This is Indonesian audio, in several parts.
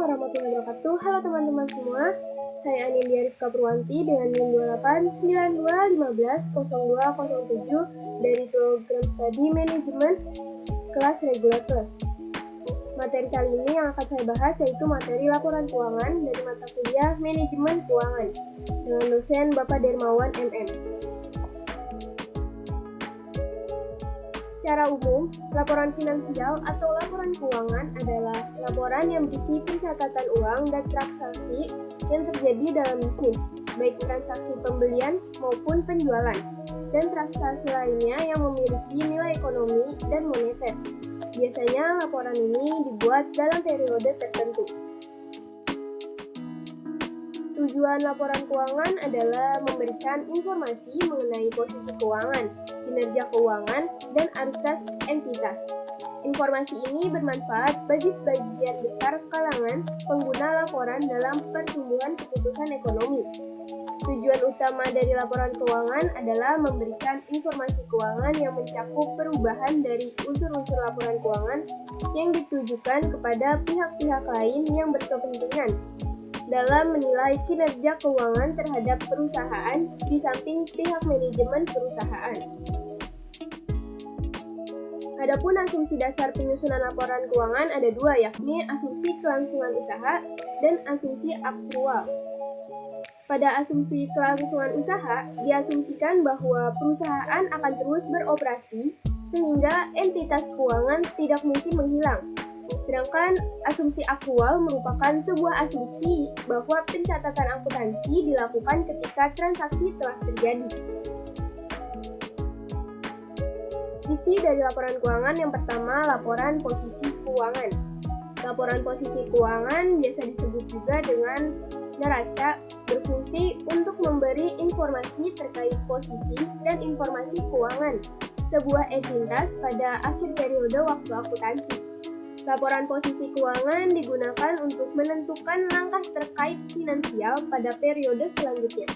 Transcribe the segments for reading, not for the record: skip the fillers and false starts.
warahmatullahi wabarakatuh. Halo teman-teman semua. Saya Anindya Rifka Purwanti dengan NIM 2892150207 dari program studi manajemen kelas regular plus. Materi kali ini yang akan saya bahas yaitu materi laporan keuangan dari mata kuliah manajemen keuangan dengan dosen Bapak Dermawan MM. Secara umum, laporan finansial atau laporan keuangan adalah laporan yang berisi pencatatan uang dan transaksi yang terjadi dalam bisnis, baik transaksi pembelian maupun penjualan, dan transaksi lainnya yang memiliki nilai ekonomi dan moneter. Biasanya laporan ini dibuat dalam periode tertentu. Tujuan laporan keuangan adalah memberikan informasi mengenai posisi keuangan, kinerja keuangan, dan arus kas entitas. Informasi ini bermanfaat bagi sebagian besar kalangan pengguna laporan dalam pertumbuhan keputusan ekonomi. Tujuan utama dari laporan keuangan adalah memberikan informasi keuangan yang mencakup perubahan dari unsur-unsur laporan keuangan yang ditujukan kepada pihak-pihak lain yang berkepentingan dalam menilai kinerja keuangan terhadap perusahaan di samping pihak manajemen perusahaan. Adapun asumsi dasar penyusunan laporan keuangan ada dua, yakni asumsi kelangsungan usaha dan asumsi aktual. Pada asumsi kelangsungan usaha, diasumsikan bahwa perusahaan akan terus beroperasi sehingga entitas keuangan tidak mungkin menghilang. Sedangkan asumsi aktual merupakan sebuah asumsi bahwa pencatatan akuntansi dilakukan ketika transaksi telah terjadi. Isi dari laporan keuangan yang pertama, laporan posisi keuangan. Laporan posisi keuangan biasa disebut juga dengan neraca, berfungsi untuk memberi informasi terkait posisi dan informasi keuangan sebuah entitas pada akhir periode waktu akuntansi. Laporan posisi keuangan digunakan untuk menentukan langkah terkait finansial pada periode selanjutnya.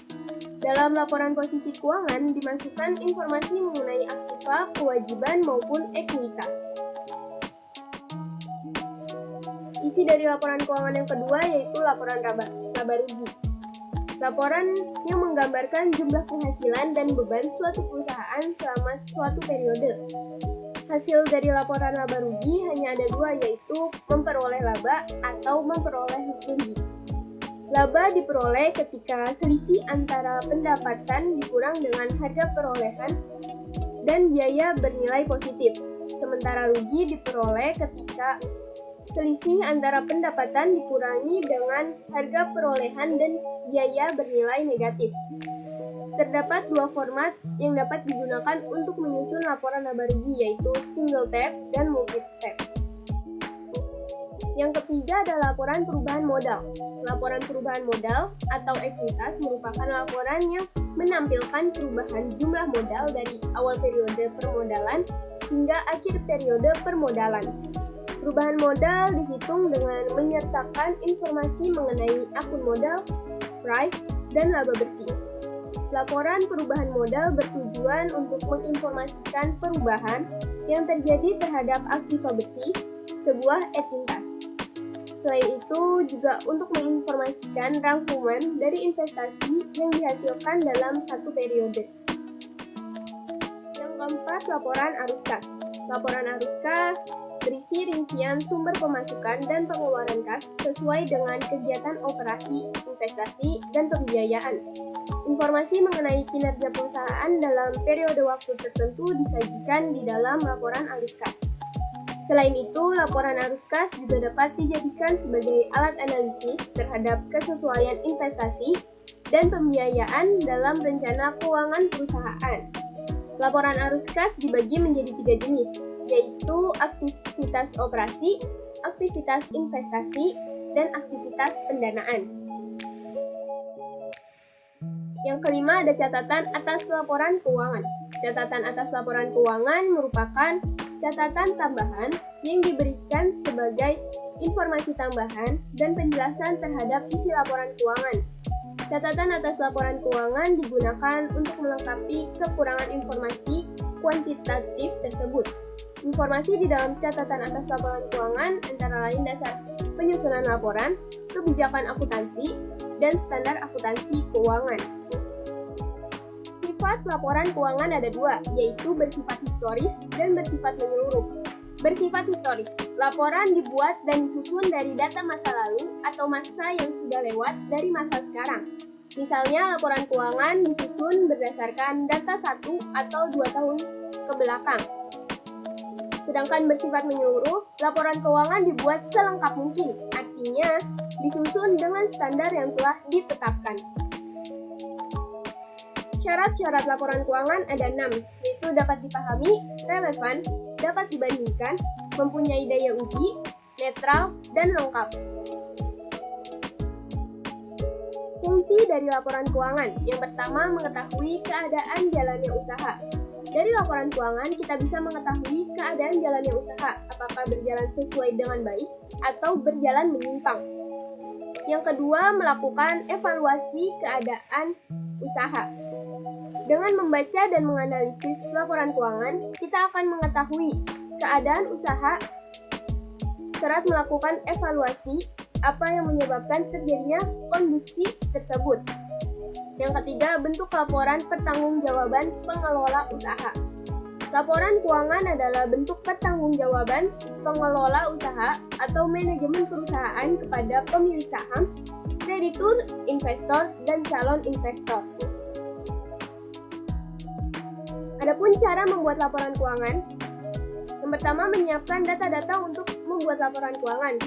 Dalam laporan posisi keuangan dimasukkan informasi mengenai aktiva, kewajiban maupun ekuitas. Isi dari laporan keuangan yang kedua yaitu laporan laba rugi. Laporan yang menggambarkan jumlah penghasilan dan beban suatu perusahaan selama suatu periode. Hasil dari laporan laba rugi hanya ada dua, yaitu memperoleh laba atau memperoleh rugi. Laba diperoleh ketika selisih antara pendapatan dikurang dengan harga perolehan dan biaya bernilai positif. Sementara rugi diperoleh ketika selisih antara pendapatan dikurangi dengan harga perolehan dan biaya bernilai negatif. Terdapat dua format yang dapat digunakan untuk menyusun laporan laba rugi, yaitu single tab dan multi tab. Yang ketiga adalah laporan perubahan modal. Laporan perubahan modal atau ekuitas merupakan laporan yang menampilkan perubahan jumlah modal dari awal periode permodalan hingga akhir periode permodalan. Perubahan modal dihitung dengan menyertakan informasi mengenai akun modal, price, dan laba bersih. Laporan perubahan modal bertujuan untuk menginformasikan perubahan yang terjadi terhadap aktiva bersih sebuah entitas. Selain itu, juga untuk menginformasikan rangkuman dari investasi yang dihasilkan dalam satu periode. Yang keempat, laporan arus kas. Laporan arus kas berisi rincian sumber pemasukan dan pengeluaran kas sesuai dengan kegiatan operasi, investasi, dan pembiayaan. Informasi mengenai kinerja perusahaan dalam periode waktu tertentu disajikan di dalam laporan arus kas. Selain itu, laporan arus kas juga dapat dijadikan sebagai alat analisis terhadap kesesuaian investasi dan pembiayaan dalam rencana keuangan perusahaan. Laporan arus kas dibagi menjadi tiga jenis, yaitu aktivitas operasi, aktivitas investasi, dan aktivitas pendanaan. Yang kelima ada catatan atas laporan keuangan. Catatan atas laporan keuangan merupakan catatan tambahan yang diberikan sebagai informasi tambahan dan penjelasan terhadap isi laporan keuangan. Catatan atas laporan keuangan digunakan untuk melengkapi kekurangan informasi kuantitatif tersebut. Informasi di dalam catatan atas laporan keuangan antara lain dasar penyusunan laporan, kebijakan akuntansi, dan standar akuntansi keuangan. Sifat laporan keuangan ada dua, yaitu bersifat historis dan bersifat menyeluruh. Bersifat historis, laporan dibuat dan disusun dari data masa lalu atau masa yang sudah lewat dari masa sekarang. Misalnya, laporan keuangan disusun berdasarkan data 1 atau 2 tahun ke belakang. Sedangkan bersifat menyeluruh, laporan keuangan dibuat selengkap mungkin, artinya disusun dengan standar yang telah ditetapkan. Syarat-syarat laporan keuangan ada 6, yaitu dapat dipahami, relevan, dapat dibandingkan, mempunyai daya uji, netral, dan lengkap. Fungsi dari laporan keuangan, yang pertama mengetahui keadaan jalannya usaha. Dari laporan keuangan, kita bisa mengetahui keadaan jalannya usaha, apakah berjalan sesuai dengan baik atau berjalan menyimpang. Yang kedua, melakukan evaluasi keadaan usaha. Dengan membaca dan menganalisis laporan keuangan, kita akan mengetahui keadaan usaha, serta melakukan evaluasi apa yang menyebabkan terjadinya kondisi tersebut. Yang ketiga, bentuk laporan pertanggungjawaban pengelola usaha. Laporan keuangan adalah bentuk pertanggungjawaban pengelola usaha atau manajemen perusahaan kepada pemilik saham, kreditur, investor, dan calon investor. Adapun cara membuat laporan keuangan, yang pertama menyiapkan data-data untuk membuat laporan keuangan,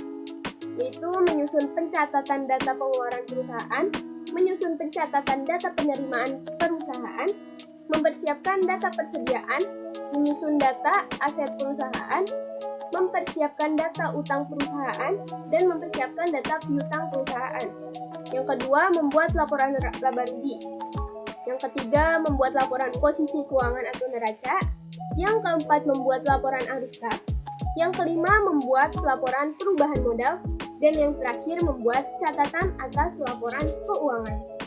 yaitu menyusun pencatatan data pengeluaran perusahaan, menyusun pencatatan data penerimaan perusahaan, mempersiapkan data persediaan, menyusun data aset perusahaan, mempersiapkan data utang perusahaan, dan mempersiapkan data piutang perusahaan. Yang kedua, membuat laporan laba rugi. Yang ketiga, membuat laporan posisi keuangan atau neraca. Yang keempat, membuat laporan arus kas. Yang kelima, membuat laporan perubahan modal. Dan yang terakhir, membuat catatan atas laporan keuangan.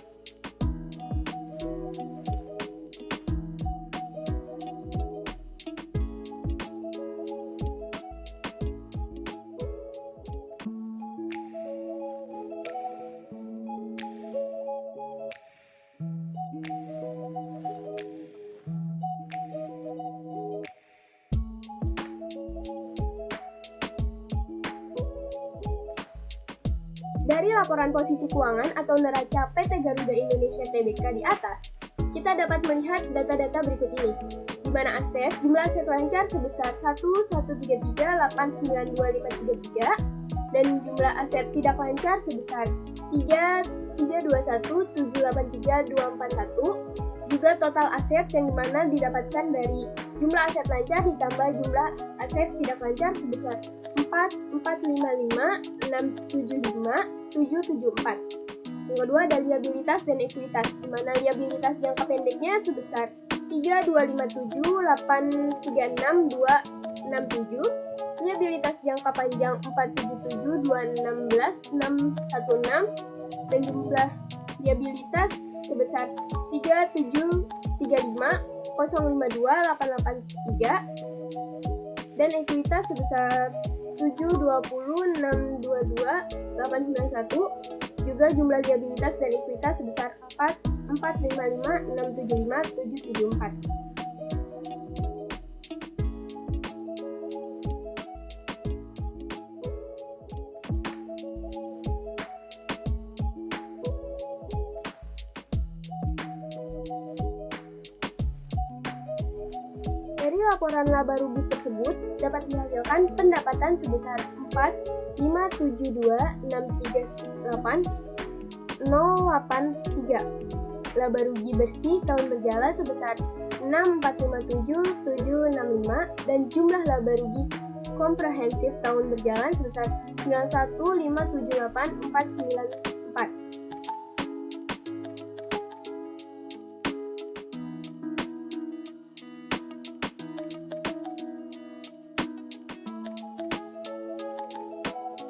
Dari laporan posisi keuangan atau neraca PT Garuda Indonesia Tbk di atas, kita dapat melihat data-data berikut ini, di mana jumlah aset lancar sebesar 113892533 dan jumlah aset tidak lancar sebesar 3321783.241, juga total aset yang dimana didapatkan dari jumlah aset lancar ditambah jumlah aset tidak lancar sebesar 4455675,774. Yang kedua ada liabilitas dan ekuitas, di mana liabilitas jangka pendeknya sebesar 327836267, liabilitas jangka panjang 477261616, dan jumlah liabilitas sebesar 37350528883, dan ekuitas sebesar 720622891, juga jumlah liabilitas dan ekuitas sebesar 4455675,774. Dari laporan laba rugi tersebut dapat dihasilkan pendapatan sebesar 4.572.638.083, laba rugi bersih tahun berjalan sebesar 6.457.765, dan jumlah laba rugi komprehensif tahun berjalan sebesar 91.578.494.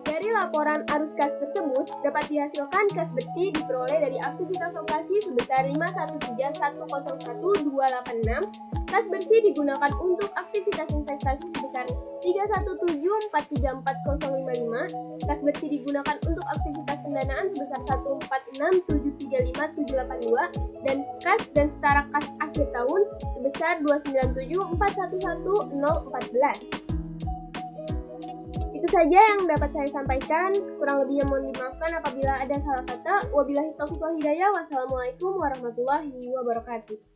Dari laporan arus kas tersebut, dapat dihasilkan kas bersih diperoleh dari aktivitas operasi sebesar 513.101.286, kas bersih digunakan untuk aktivitas investasi sebesar 317 1434055, kas bersih digunakan untuk aktivitas pendanaan sebesar 146735782 dan kas dan setara kas akhir tahun sebesar 297411014. Itu saja yang dapat saya sampaikan. Kurang lebihnya mohon dimaafkan apabila ada salah kata. Wabillahi taufiq wal hidayah. Wassalamualaikum warahmatullahi wabarakatuh.